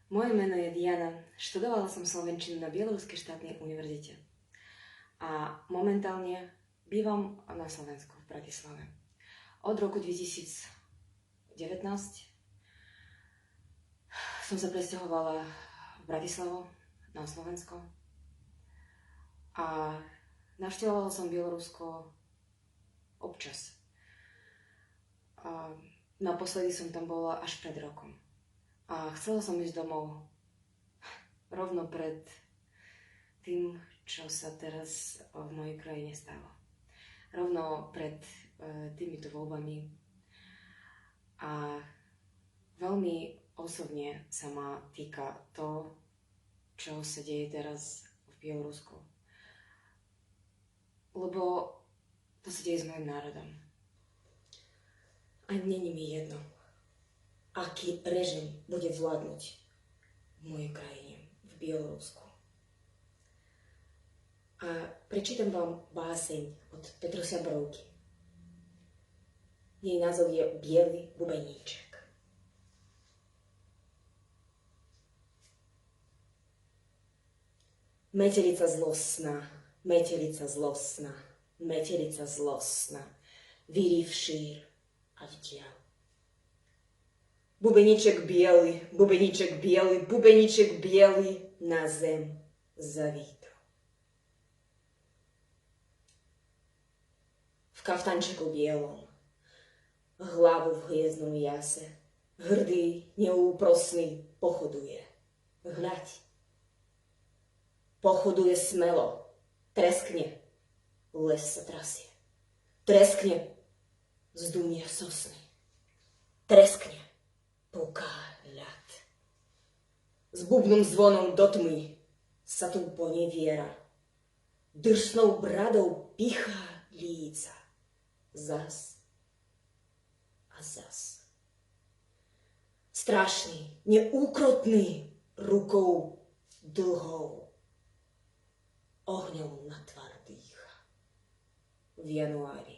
Moje meno je Diana, študovala som slovenčinu na Bieloruskej štátnej univerzite a momentálne bývam na Slovensku v Bratislave. Od roku 2019 som sa presťahovala v Bratislavu na Slovensko a navštevovala som Bielorusko občas. A naposledy som tam bola až pred rokom. A chcela som ísť domov rovno pred tým, čo sa teraz v mojej krajine stalo. Rovno pred týmito voľbami. A veľmi osobne sa ma týka to, čo sa deje teraz v Bielorusku. Lebo to sa deje s mojim národom. A není mi jedno, aký režim bude vládnuť v mojej krajine, v Bielorusku. A prečítam vám báseň od Petrusia Brovky. Jej názov je Biely bubeníček. Metelica zlostná, metelica zlostná, metelica zlostná, víri v šír a v diaľ. Bubeníček biely, bubeníček biely, bubeníček biely na zem zavítol. V kaftančeku bielom, hlavu v hviezdnom jase, hrdý, neúprosný pochoduje. Hľaď. Pochoduje smelo, treskne, les sa trasie. Treskne, zdunie sosny. Treskne, puká ľad. S bubnom zvonom do tmy sa tu poneviera. Drsnou bradou pichá líca. Zas a zas. Strašný, neúkrotný, rukou dlhou. Ohňom na tvár dýcha. V januári